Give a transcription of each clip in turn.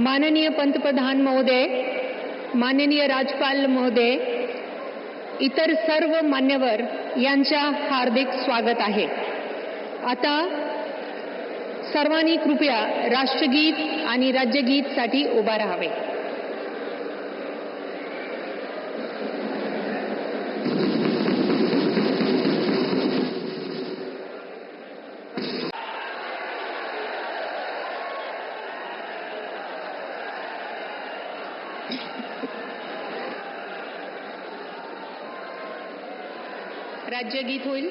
माननीय पंतप्रधान महोदय, माननीय राज्यपाल महोदय, इतर सर्व मान्यवर यांच्या हार्दिक स्वागत आहे। आता सर्वांनी कृपया राष्ट्रगीत आणि राज्यगीत साठी उभा राहावे। राज्यगीत होईल।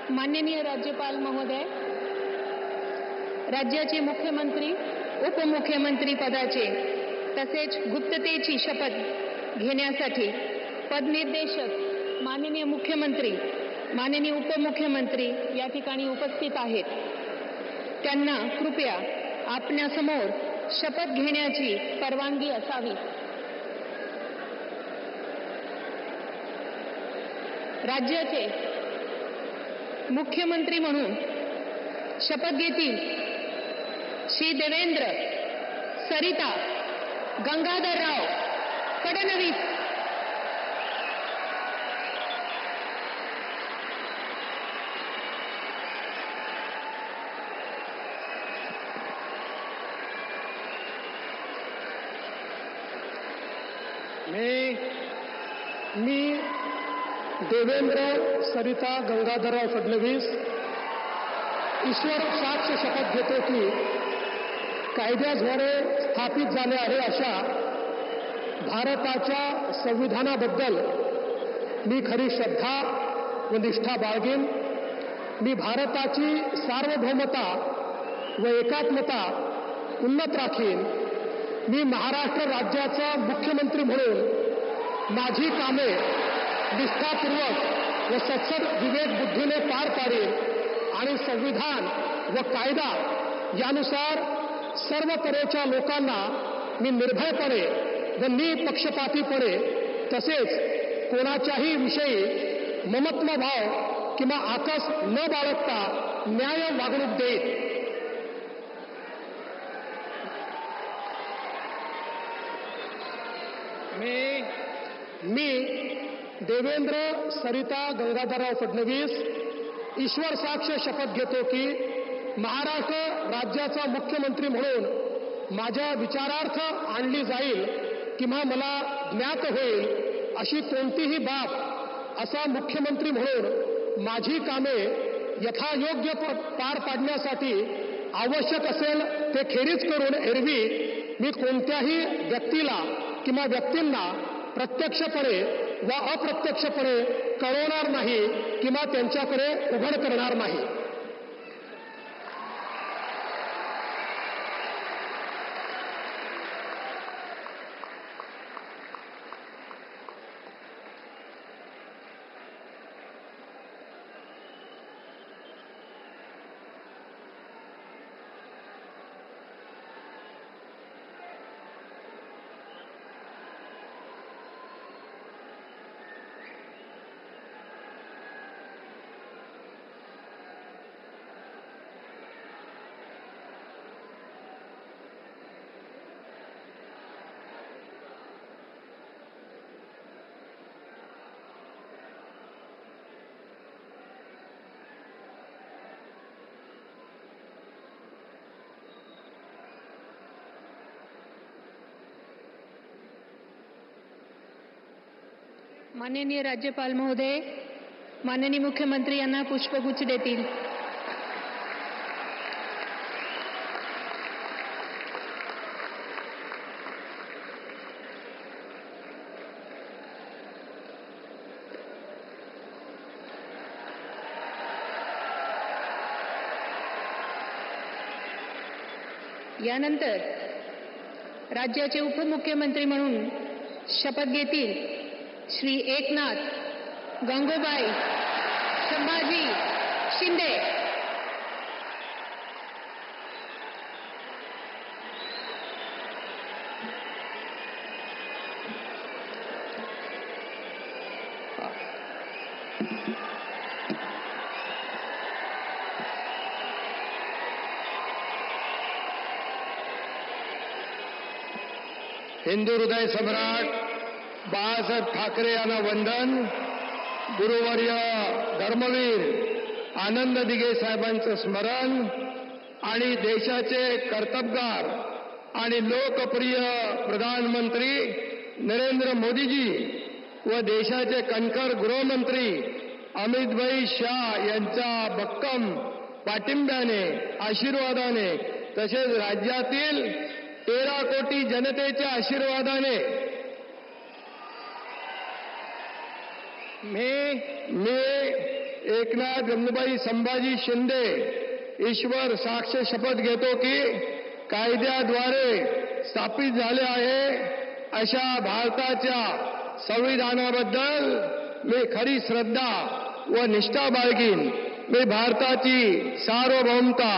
माननीय राज्यपाल महोदय, राज्याचे मुख्यमंत्री, उपमुख्यमंत्री पदाचे तसेच गुप्ततेची शपथ घेण्यासाठी पदनिर्देशक माननीय मुख्यमंत्री, माननीय उपमुख्यमंत्री या ठिकाणी उपस्थित आहेत। त्यांना कृपया आपल्यासमोर शपथ घेण्याची परवानगी असावी। राज्याचे मुख्यमंत्री म्हणून शपथ घेतील श्री देवेंद्र सरिता गंगाधरराव फडणवीस। मी देवेंद्र सरिता गंगाधरराव फडणवीस ईश्वर साक्ष शपथ घेतो की कायद्याद्वारे स्थापित झाले आहे अशा भारताच्या संविधानाबद्दल मी खरी श्रद्धा व निष्ठा बाळगेन। मी भारताची सार्वभौमता व एकात्मता उन्नत राखीन। मी महाराष्ट्र राज्याचा मुख्यमंत्री म्हणून माझी कामे निष्ठापूर्वक व सत्सद विवेक बुद्धीने पार पाडेल आणि संविधान व कायदा यानुसार सर्व तऱ्हेच्या लोकांना मी निर्भयपणे व निपक्षपातीपणे तसेच कोणाच्याही विषयी ममत्व भाव किंवा आकस न बाळगता न्याय वागणूक देईल। मी देवेंद्र सरिता गंगाधरराव फडणवीस ईश्वर साक्ष शपथ घेतो की महाराष्ट्र राज्याचा मुख्यमंत्री म्हणून माझ्या विचारार्थ आणली जाईल किंवा मला ज्ञात होईल अशी कोणतीही बाब असा मुख्यमंत्री म्हणून माझी कामे यथायोग्य पार पाडण्यासाठी आवश्यक असेल ते खेरीज करून एरवी मी कोणत्याही व्यक्तीला किंवा व्यक्तींना प्रत्यक्षपणे व अप्रत्यक्षपणे कळवणार नाही किंवा त्यांच्याकडे उघड करणार नाही। माननीय राज्यपाल महोदय माननीय मुख्यमंत्री यांना पुष्पगुच्छ देतील. यानंतर राज्याचे उपमुख्यमंत्री म्हणून शपथ घेतील श्री एकनाथ गंगूबाई संभाजी शिंदे. हिंदू हृदय सम्राट बाळासाहेब ठाकरे यांना वंदन. गुरुवर्य धर्मवीर आनंद दिघे साहेबांचं स्मरण आणि देशाचे कर्तबगार आणि लोकप्रिय प्रधानमंत्री नरेंद्र मोदीजी व देशाचे कणखर गृहमंत्री अमितभाई शाह यांच्या भक्कम पाठिंब्याने आशीर्वादाने तसेच राज्यातील 13 कोटी जनतेच्या आशीर्वादाने मी एकनाथ गंगूबाई संभाजी शिंदे ईश्वर साक्ष शपथ घेतो की कायद्याद्वारे स्थापित झाले आहे अशा भारताच्या संविधानाबद्दल मी खरी श्रद्धा व निष्ठा बाळगीन. मी भारताची सार्वभौमता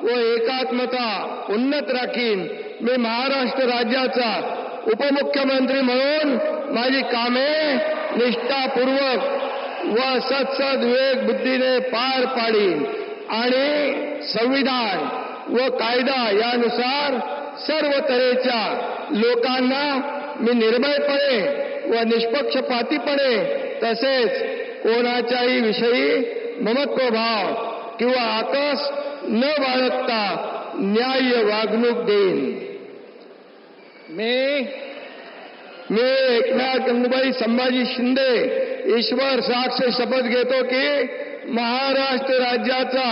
व एकात्मता उन्नत राखीन. मी महाराष्ट्र राज्याचा उपमुख्यमंत्री म्हणून माझी कामे निष्ठापूर्वक व सत्सद विवेक बुद्धीने पार पाडीन आणि संविधान व कायदा यानुसार सर्व तऱ्हेच्या लोकांना मी निर्भयपणे व निष्पक्षपातीपणे तसेच कोणाच्याही विषयी ममत्वभाव किंवा आकस न बाळगता न्याय्य वागणूक देईन. मी एकनाथ गंगूबाई संभाजी शिंदे ईश्वर साक्ष शपथ घेतो की महाराष्ट्र राज्याचा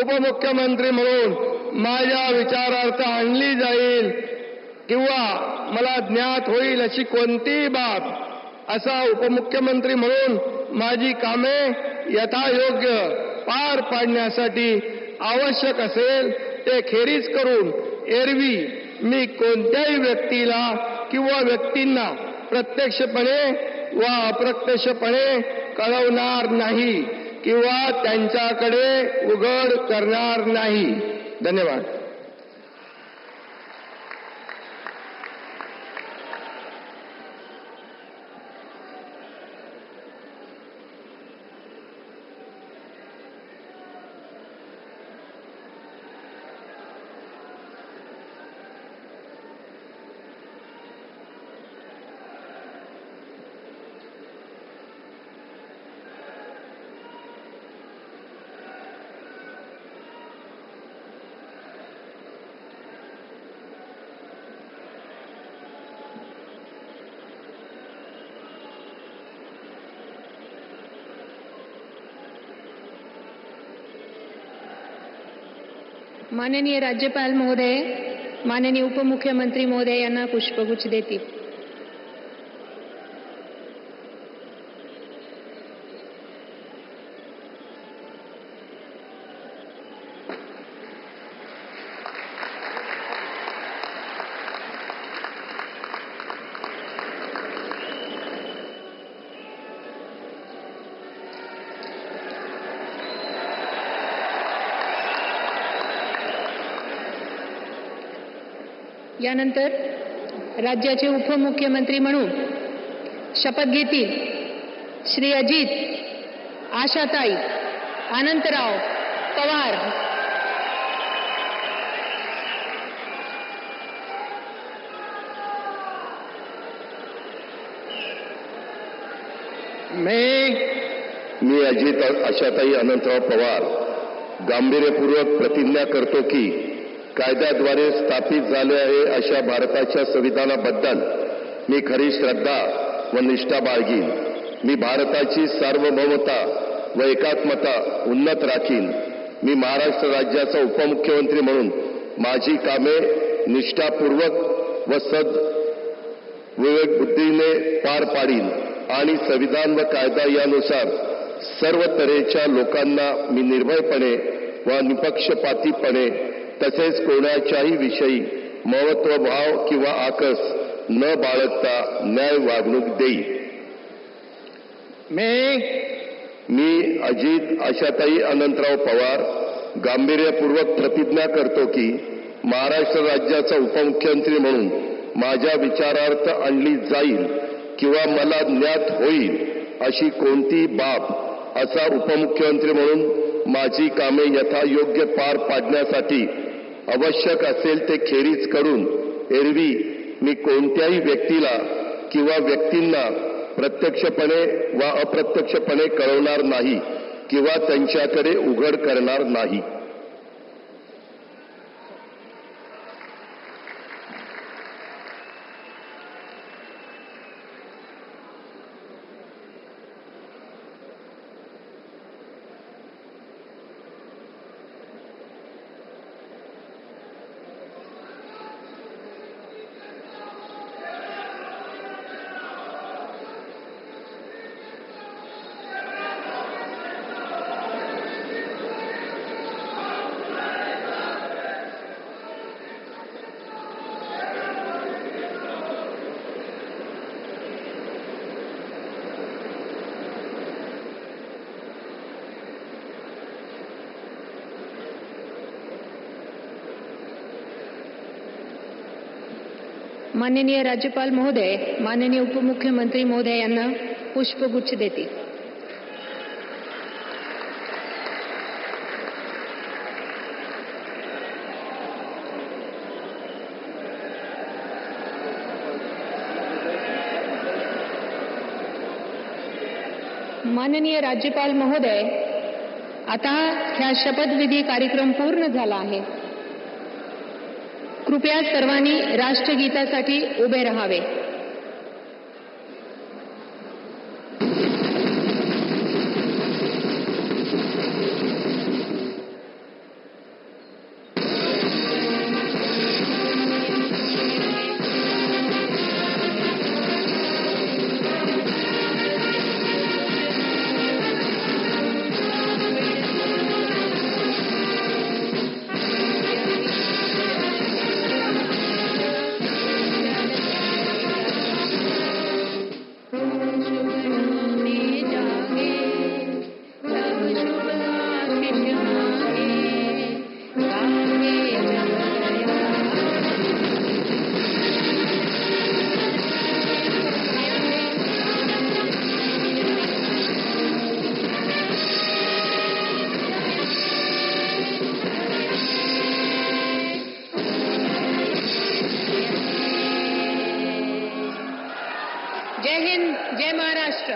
उपमुख्यमंत्री म्हणून माझ्या विचारार्थ आणली जाईल किंवा मला ज्ञात होईल अशी कोणतीही बाब असा उपमुख्यमंत्री म्हणून माझी कामे यथायोग्य पार पाडण्यासाठी आवश्यक असेल ते खेरीज करून एरवी मी कोणत्याही व्यक्तीला किंवा व्यक्तींना प्रत्यक्षपणे व अप्रत्यक्षपणे कळवणार नाही किंवा त्यांच्याकडे उघड करणार नाही. धन्यवाद. माननीय राज्यपाल महोदय माननीय उपमुख्यमंत्री महोदय यांना पुष्पगुच्छ देतील. यानंतर राज्याचे उपमुख्यमंत्री म्हणून शपथ घेतील श्री अजित आशाताई अनंतराव पवार. मी अजित आशाताई अनंतराव पवार गांभीर्यपूर्वक प्रतिज्ञा करतो की कायद्याद्वारे स्थापित झाले आहे अशा भारताच्या संविधानाबद्दल मी खरी श्रद्धा व निष्ठा बाळगीन. मी भारताची सार्वभौमता व एकात्मता उन्नत राखीन. मी महाराष्ट्र राज्याचा उपमुख्यमंत्री म्हणून माझी कामे निष्ठापूर्वक व विवेकबुद्धीने पार पाडीन आणि संविधान व कायदा यानुसार सर्व तऱ्हेच्या लोकांना मी निर्भयपणे व निपक्षपातीपणे तसेच कोणाच्याही विषयी महत्त्वभाव किंवा आकस न बाळगता न्याय वागणूक देईन. मी अजित आशाताई अनंतराव पवार गांभीर्यपूर्वक प्रतिज्ञा करतो की महाराष्ट्र राज्याचा उपमुख्यमंत्री म्हणून माझ्या विचारार्थ आणली जाईल किंवा मला ज्ञात होईल अशी कोणती बाब असा उपमुख्यमंत्री म्हणून माझी कामे यथायोग्य पार पाडण्यासाठी आवश्यक असेल ते खेरीज करून एरवी मी कोणत्याही व्यक्तीला किंवा व्यक्तींना प्रत्यक्षपणे वा अप्रत्यक्षपणे कळवणार नाही किंवा त्यांच्याकडे उघड करणार नाही. माननीय राज्यपाल महोदय माननीय उपमुख्यमंत्री महोदय यांना पुष्पगुच्छ देतील. माननीय राज्यपाल महोदय, आता ह्या शपथविधी कार्यक्रम पूर्ण झाला आहे. कृपया सर्वांनी राष्ट्रगीतासाठी उभे राहावे. जय हिंद, जय महाराष्ट्र.